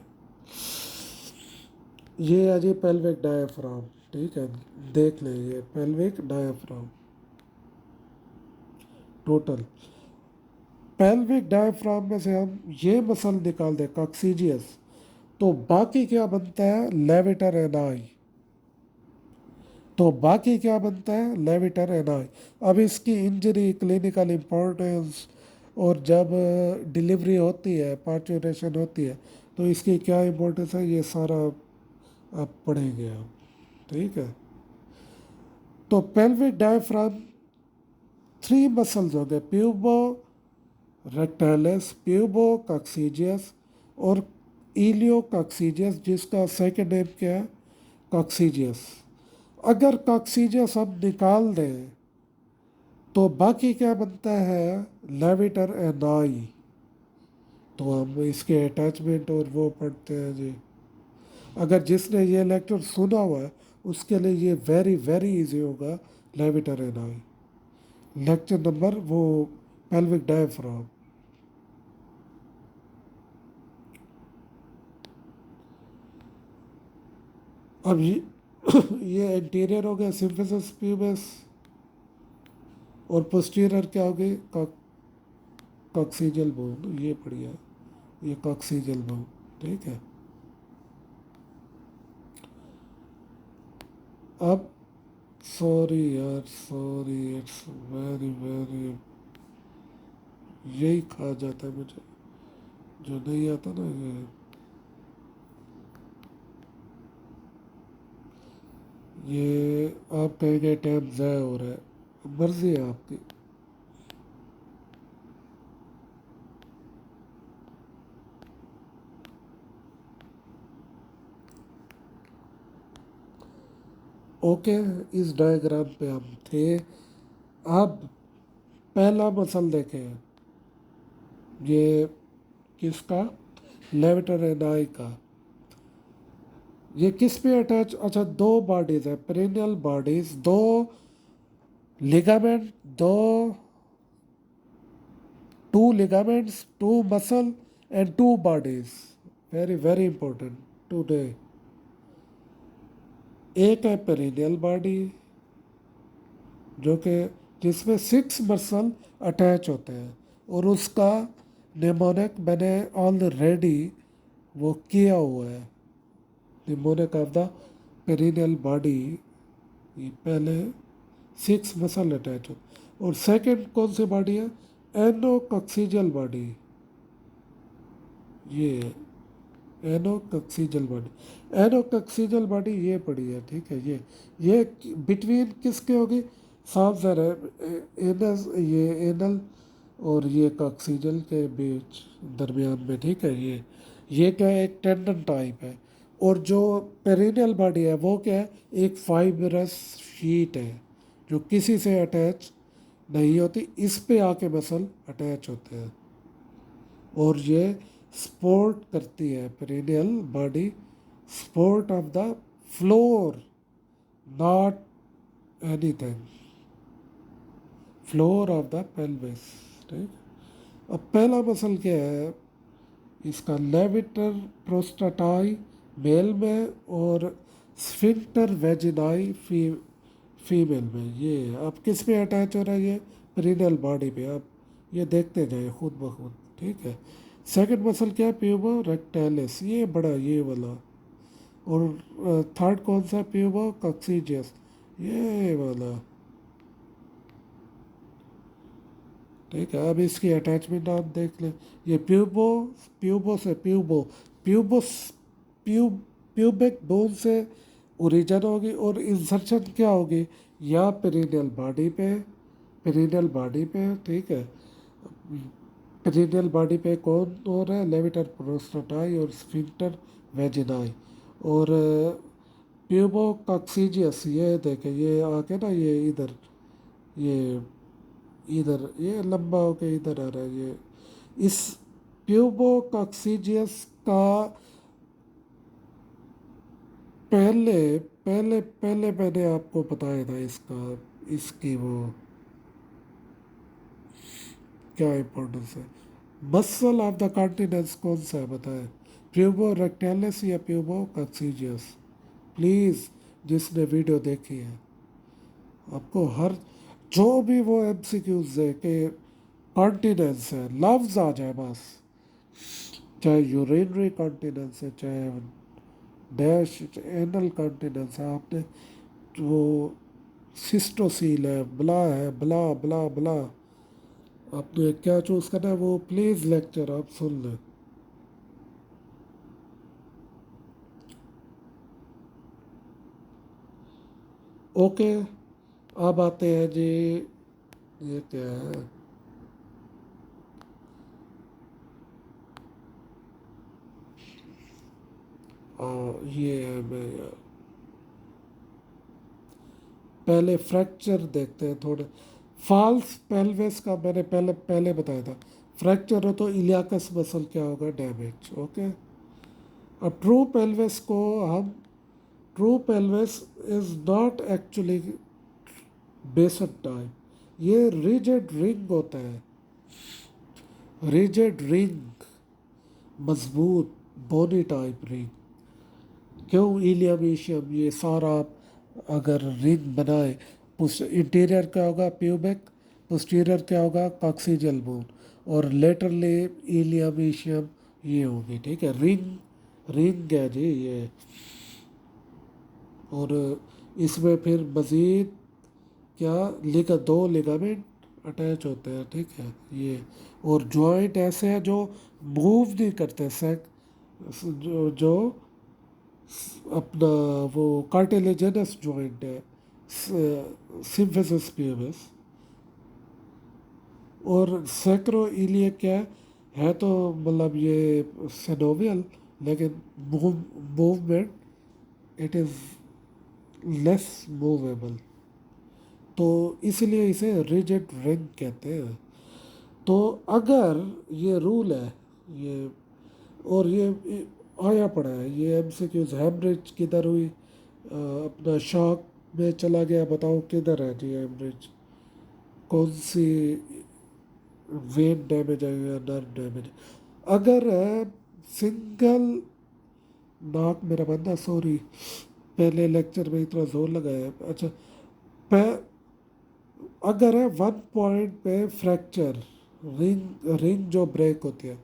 ये है जी पेल्विक डायफ्राम, ठीक है। देख लेंगे pelvic diaphragm total. Pelvic diaphragm में से हम ये मसल निकाल दें कॉक्सीजियस, तो बाकी क्या बनता है, लेविटर एनाई। तो बाकी क्या बनता है, लेविटर एनाई। अब इसकी इंजरी, क्लिनिकल इम्पोर्टेंस, और जब डिलीवरी होती है, पार्चुरेशन होती है, तो इसकी क्या इम्पोर्टेंस है, ये सारा आप पढ़ेंगे आप, ठीक है। तो पेल्विक डायफ्राम थ्री मसल्स हो गए, प्यूबो रेक्टाइलिस, प्यूबो कॉक्सीजियस, और इलियो कॉक्सीजियस, जिसका सेकेंड नेम क्या है, कॉक्सीजियस। अगर कॉक्सीजियस हम निकाल दें तो बाकी क्या बनता है, लेविटर एनाई। तो हम इसके अटैचमेंट और वो पढ़ते हैं जी। अगर जिसने ये लेक्चर सुना हुआ है उसके लिए ये वेरी वेरी इजी होगा, लेविटर एनाई। लेक्चर नंबर वो पेल्विक डायफ्राम। अब ये ये इंटीरियर हो गया सिम्फिसिस प्यूबिस, और पोस्टीरियर क्या हो गई, कॉक्सीजल बोन, ये बढ़िया, ये कॉक्सीजल बोन, ठीक है। अब सॉरी यार, सॉरी, इट्स वेरी वेरी, यही कहा जाता है मुझे, जो नहीं आता ना ये आप कहेंगे टाइम ज़ाया हो रहा है, मर्जी है आपकी। ओके, इस डायग्राम पे हम थे। अब पहला मसल देखें, ये किसका, लेविटर एनाई का। ये किस पे अटैच, अच्छा दो बॉडीज है, पेरिनियल बॉडीज, दो लिगामेंट, दो, two ligaments, two muscle and two bodies, very very important today. एक है पेरिनियल बॉडी, जो कि जिसमें सिक्स मसल अटैच होते हैं, और उसका निमोनिक मैंने ऑलरेडी वो किया हुआ है, mnemonic of the perineal body. ये पहले सिक्स मसल अटैच हो। और सेकंड कौन सी बॉडी है, एनोकॉक्सिजल बॉडी, ये एनोकॉक्सिजल बॉडी, एनोकॉक्सिजल बॉडी ये पड़ी है, ठीक है। ये बिटवीन किसके होगी, सांप जर एनस, ये एनल और ये कॉक्सिजल के बीच, दरमियान में, ठीक है। ये क्या है, एक टेंडन टाइप है। और जो पेरिनियल बॉडी है वो क्या है, एक फाइब्रस शीट है, जो किसी से अटैच नहीं होती, इस पे आके मसल अटैच होते हैं। और ये सपोर्ट करती है perineal body, support of the floor not anything, floor of the pelvis, ठीक। अब पहला मसल क्या है इसका, लेविटर प्रोस्टाटाई मेल में और स्फिंक्टर वेजिनाई फीमेल में। ये अब किस पे अटैच हो रहा है, ये पेरिनियल बॉडी पे। अब ये देखते जाए खुद ब खुद, ठीक है। सेकंड मसल क्या है, प्यूबो रेक्टालिस, ये बड़ा ये वाला। और थर्ड कौन सा, प्यूबो कॉक्सीजियस, ये वाला, ठीक है। अब इसकी अटैचमेंट आप देख लें, ये प्यूबो, प्यूबो से प्यूबोस प्यू प्यूबिक बोन से ओरिजिन होगी और इंसर्शन क्या होगी, या पेरिनियल बॉडी पे, पेरिनियल बॉडी पे, ठीक है। पेरिनियल बॉडी पे कौन हो रहा है, लेविटर प्रोस्टाटाई और स्फिंक्टर वेजिनाई। और प्यूबो कॉक्सीजियस, ये देखें ये आके ना, ये इधर, ये इधर ये लंबा होके इधर आ रहा है। ये इस प्यूबो कॉक्सीजियस का पहले पहले पहले मैंने आपको बताया था इसका, इसकी वो क्या इम्पोर्टेंस है। मसल ऑफ द कॉन्टिनेंस कौन सा है बताएं, प्यूबो रेक्टालिस या प्यूबो कॉक्सीजियस। प्लीज़ जिसने वीडियो देखी है, आपको हर जो भी वो एमसीक्यूज है कि कॉन्टिनेंस है, लफ्ज आ जाए बस, चाहे यूरिनरी कॉन्टिनेंस है, चाहे डैश एनल कॉन्टिनेंस है, आपने वो सिस्टोसील है, ब्ला है, ब्ला ब्ला ब्ला, आपने क्या चूज़ करना है वो प्लीज़ लेक्चर आप सुन लें। ओके, अब आते हैं जी, ये क्या है, ये है, मैं पहले फ्रैक्चर देखते हैं थोड़े। फॉल्स पेल्विस का मैंने पहले पहले बताया था, फ्रैक्चर हो तो इलियाकस मसल क्या होगा, डैमेज, ओके। अब ट्रू पेल्विस को हम, true pelvis is not actually बेसन टाइप, ये रिजिड रिंग होता है, रिजिड रिंग, मजबूत बोनी टाइप रिंग। क्यों, इलियम एशियम ये सारा अगर रिंग बनाए, इंटीरियर क्या होगा प्यूबिक, पोस्टीरियर क्या होगा कॉक्सीजियल बोन, और लेटरली इलियम एशियम ये होगी, ठीक है। रिंग, रिंग है जी ये। और इसमें फिर मज़ीद क्या, दो लिगामेंट अटैच होते हैं, ठीक है ये। और जॉइंट ऐसे हैं जो मूव नहीं करते, सेक जो अपना वो कार्टिलेजिनस जॉइंट है, सिम्फिसिस प्यूबिस। और सैक्रोइलियक क्या है तो मतलब ये सेनोवियल, लेकिन movement it is less movable, तो इसलिए इसे रिजिड रिंग कहते हैं। तो अगर ये रूल है, ये और ये आया पड़ा है, ये एमसीक्यूज, हैमरेज किधर हुई, अपना शॉक में चला गया, बताओ किधर है जी हैमरेज, कौन सी वेन डैमेज है या नर्व डैमेज। अगर सिंगल नाक मेरा बंदा, सॉरी पहले लेक्चर में इतना जोर लगाया, अच्छा, अगर है वन पॉइंट पे फ्रैक्चर, रिंग जो ब्रेक होती है,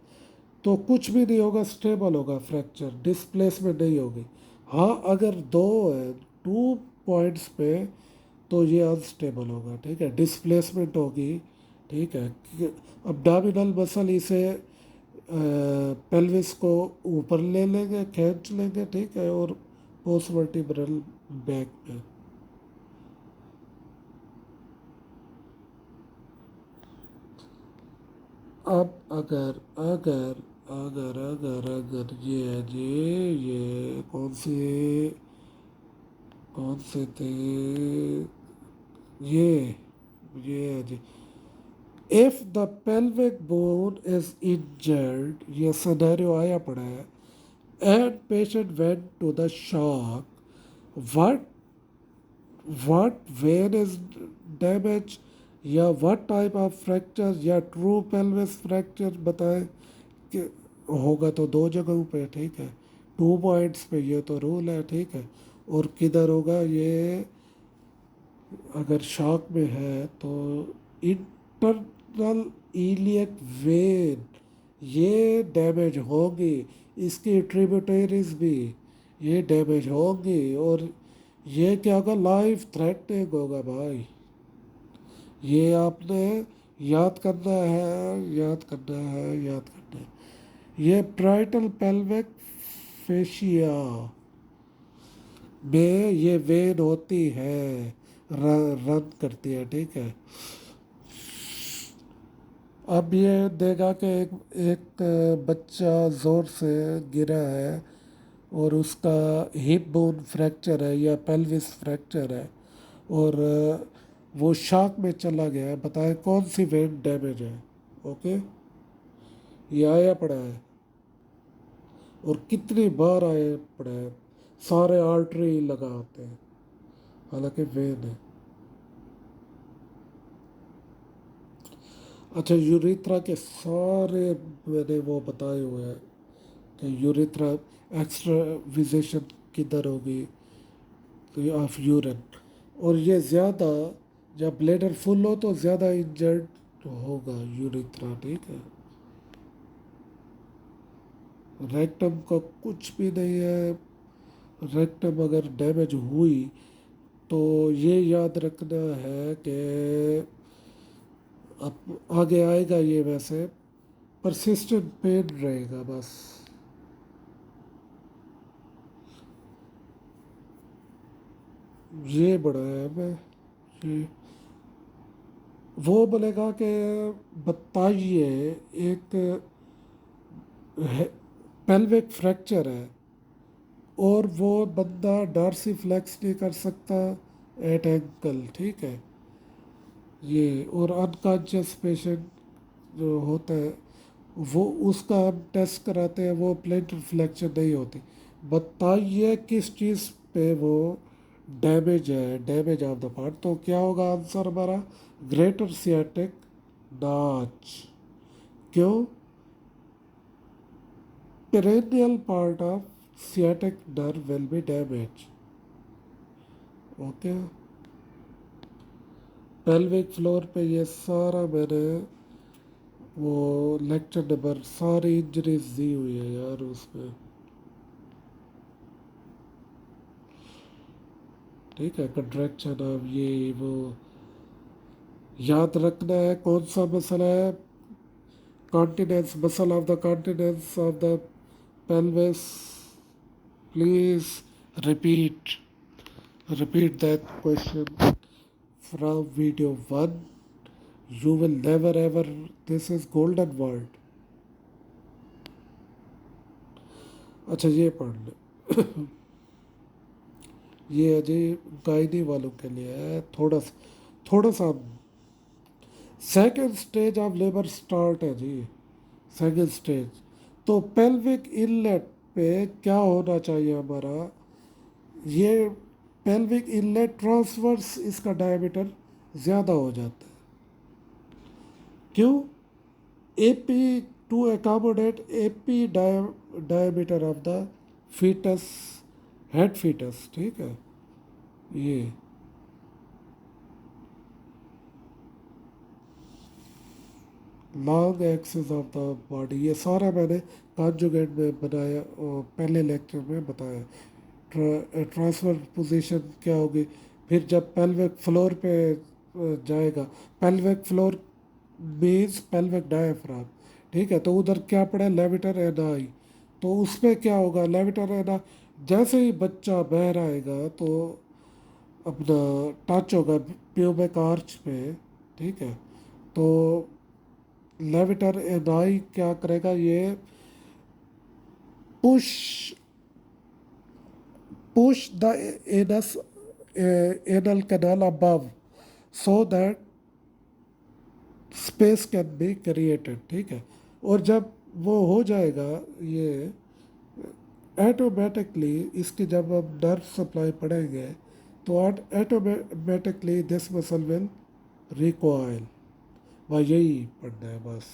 तो कुछ भी नहीं होगा, स्टेबल होगा फ्रैक्चर, डिस्प्लेसमेंट नहीं होगी। हाँ अगर दो है, टू पॉइंट्स पे, तो ये अनस्टेबल होगा, ठीक है, डिस्प्लेसमेंट होगी, ठीक है। अब्डोमिनल मसल इसे पेल्विस को ऊपर ले लेंगे, खींच लेंगे, ठीक है, और पोस्ट वर्टिब्रल बैक में। अब अगर अगर अगर ये है जी, ये कौन से थे, ये है जी, if the pelvic bone is injured, ये सिनेरियो आया पड़ा है, and patient went to the shock, what what when is damage या व्हाट टाइप ऑफ फ्रैक्चर या ट्रू पेल्विस फ्रैक्चर बताएं कि होगा तो दो जगहों पे, ठीक है, 2 पॉइंट्स पे, ये तो रूल है, ठीक है। और किधर होगा ये, अगर शॉक में है तो इंटरनल इलियक वेन ये डैमेज होगी, इसकी ट्रिब्यूटरीज भी ये डैमेज होंगी, और ये क्या होगा, लाइफ थ्रेटनिंग होगा भाई। ये आपने याद करना है, याद करना है, याद करना है। ये प्राइटल पेल्विक फेशिया में ये वेन होती है, रन करती है, ठीक है। अब ये देगा कि एक बच्चा ज़ोर से गिरा है और उसका हिप बोन फ्रैक्चर है या पेल्विस फ्रैक्चर है, और वो शॉक में चला गया है, बताएं कौन सी वेन डैमेज है। ओके, ये आया पड़ा है, और कितनी बार आया पड़ा है, सारे आर्टरी लगा होते हैं, हालांकि वेन है। अच्छा, यूरिथ्रा के सारे मैंने वो बताए हुए हैं कि यूरिथ्रा एक्स्ट्राविजेशन किधर होगी, तो ऑफ यूरिन, और ये ज़्यादा जब ब्लेडर फुल हो तो ज़्यादा इंजर्ड होगा यूरिथ्रा, ठीक है। रेक्टम का कुछ भी नहीं है, रेक्टम अगर डैमेज हुई तो ये याद रखना है कि अब आगे आएगा ये, वैसे परसिस्टेंट पेन रहेगा बस। ये बड़ा है, मैं ये वो बोलेगा कि बताइए, एक पेल्विक फ्रैक्चर है और वो बंदा डार्सी फ्लेक्स नहीं कर सकता एट एंकल, ठीक है। ये और अनकॉन्शियस पेशेंट जो होता है, वो उसका हम टेस्ट कराते हैं, वो प्लेंटर फ्लैक्चर नहीं होती। बताइए किस चीज़ पे वो डैमेज है, डैमेज ऑफ द पार्ट, तो क्या होगा आंसर हमारा, ग्रेटर सियाटिक नाच। क्यों, perennial part of sciatic nerve will be damage. Okay, pelvic floor पे ये सारा मैंने वो लेक्चर नंबर सारी इंजरीज दी हुई है यार उसमें, ठीक है। कंट्रैक्शन ऑफ ये वो याद रखना है, कौन सा मसला है, continence, muscle of the continence of the pelvis, please repeat, repeat that question from video 1, you will never ever, this is golden word। अच्छा, ये पढ़ ले ये अजय गायनी वालों के लिए है, थोड़ा सा second stage of labour start है जी, सेकेंड स्टेज। तो पेल्विक इनलेट पे क्या होना चाहिए हमारा, ये पेल्विक इनलेट ट्रांसवर्स, इसका डायमीटर ज़्यादा हो जाता है। क्यों, AP to accommodate AP diameter of the foetus, head foetus, ठीक है। ये long axis of the body, ये सारा मैंने कॉन्जुगेट में बनाया और पहले लेक्चर में बताया। ट्रांसफर पोजीशन क्या होगी, फिर जब पेल्विक फ्लोर पे जाएगा, pelvic floor means pelvic diaphragm, ठीक है। तो उधर क्या पड़ा, लेविटर एनाई, तो उस पर क्या होगा, लेविटर एना, जैसे ही बच्चा बह आएगा तो अपना टच होगा प्यूबिक आर्च पे, ठीक है। तो लेविटर एनाई क्या करेगा, ये push push the anus anal canal above so that space can be created, ठीक है। और जब वो हो जाएगा, ये ऑटोमेटिकली इसकी जब हम नर्व सप्लाई पढ़ेंगे तो automatically this muscle will recoil. वह यही पढ़ना है बस।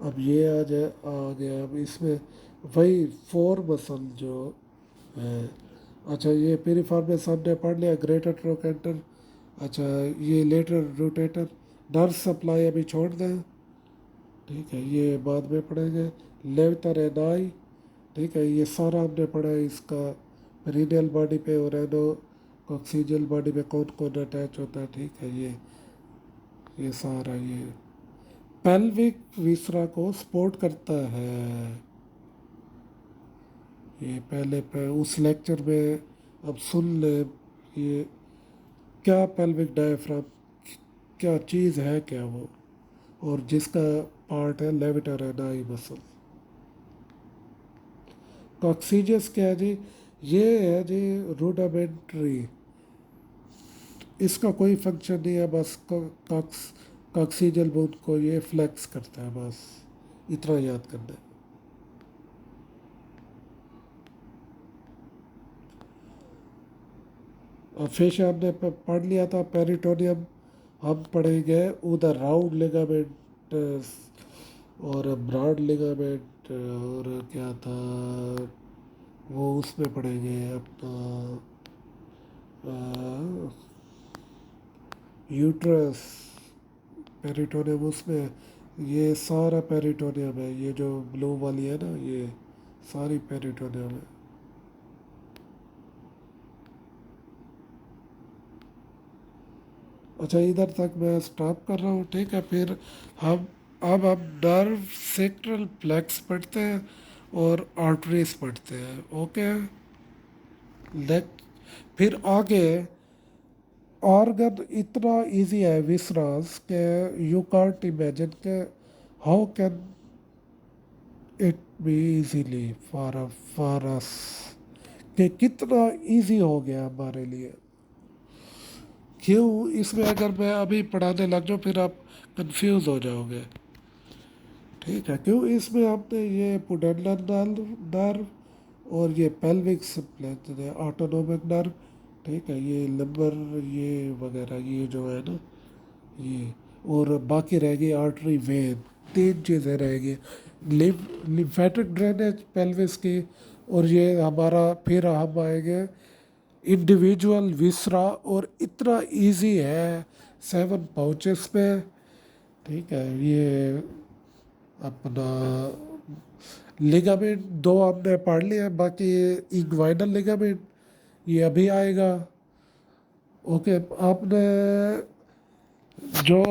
अब ये आ गया। अब इसमें वही फोर मसल जो है। अच्छा ये पेरिफॉर्मिस हमने पढ़ लिया, ग्रेटर ट्रोकेंटर। अच्छा ये लेटर रोटेटर, नर्व सप्लाई अभी छोड़ दें, ठीक है, ये बाद में पढ़ेंगे। लेवतर एनाई, ठीक है, ये सारा हमने पढ़ा है इसका। पेरिनियल बॉडी पे और एनो कॉक्सीजियल बॉडी में कौन कौन अटैच होता है, ठीक है, ये सारा ये पेल्विक विसरा को सपोर्ट करता है। ये पहले उस लेक्चर में अब सुन ले। ये क्या पेल्विक डायफ्राम क्या चीज़ है क्या वो, और जिसका पार्ट है लेविटर एनाई मसल। कॉक्सीजियस क्या है जी? ये है जी रूडामेंट्री, इसका कोई फंक्शन नहीं है, बस कॉक्सीजल बोन को ये फ्लेक्स करता है, बस इतना याद करना है। और फिर हमने पढ़ लिया था पेरिटोनियम। हम पढ़ेंगे उधर राउंड लिगामेंट और ब्रॉड लिगामेंट, और क्या था वो उसमें पढ़ेंगे अपना यूट्रस पेरिटोनियम, उसमें ये सारा पेरिटोनियम है, ये जो ब्लू वाली है ना, ये सारी पेरिटोनियम है। अच्छा इधर तक मैं स्टॉप कर रहा हूँ, ठीक है। फिर हम अब नर्व सेक्ट्रल प्लेक्स पढ़ते हैं और आर्टरीज पढ़ते हैं, ओके। लेट फिर आगे ऑर्गन इतना इजी है विसरास के यू कांट इमेजिन के how can it be easily for us, कि कितना इजी हो गया हमारे लिए। क्यों? इसमें अगर मैं अभी पढ़ाने लग जाऊँ फिर आप कंफ्यूज हो जाओगे, ठीक है। क्यों? इसमें आपने ये पुडेंडल नर्व और ये पेल्विक ऑटोनोमिक नर्व, ठीक है, ये लिम्बर ये वगैरह ये जो है ना ये, और बाकी रहेगी आर्टरी वेन, तीन चीज़ें रहेगी। लिम्फेटिक ड्रेनेज पेल्विस की, और ये हमारा फिर हम आएंगे इंडिविजुअल विसरा, और इतना इजी है 7 पाउचेस पे, ठीक है। ये अपना लिगामेंट दो हमने पढ़ लिया, बाकी इग्वाइनल लिगामेंट ये अभी आएगा, ओके। आपने जो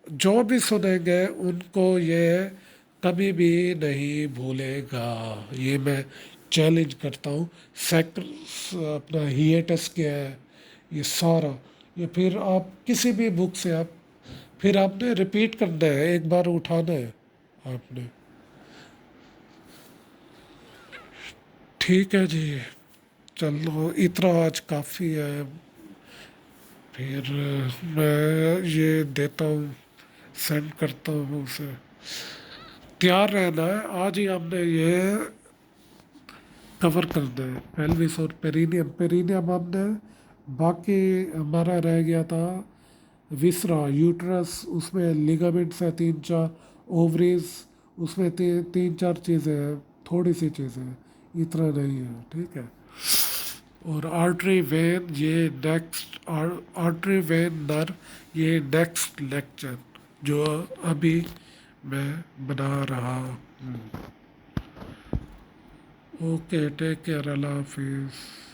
जो भी सुनेंगे उनको ये कभी भी नहीं भूलेगा, ये मैं चैलेंज करता हूँ। सेक्टर अपना हिएटस क्या है, ये सारा, ये फिर आप किसी भी बुक से आप फिर आपने रिपीट करना है, एक बार उठाना है आपने, ठीक है जी। चलो इतना आज काफ़ी है। फिर मैं ये देता हूँ, सेंड करता हूँ उसे। तैयार रहना है, आज ही हमने ये कवर करना है पेल्विस और पेरिनियम। पेरिनियम हमने, बाकी हमारा रह गया था विसरा यूट्रस, उसमें लिगामेंट्स है 3-4, ओवरीज उसमें तीन चार चीज़ें हैं, थोड़ी सी चीज़ें हैं, इतना नहीं है, ठीक है। और आर्टरी वेन ये नेक्स्ट, आर्टरी वेन नर्व ये नेक्स्ट लेक्चर जो अभी मैं बना रहा हूँ। ओके टेक केयर, अल्लाह हाफिज़।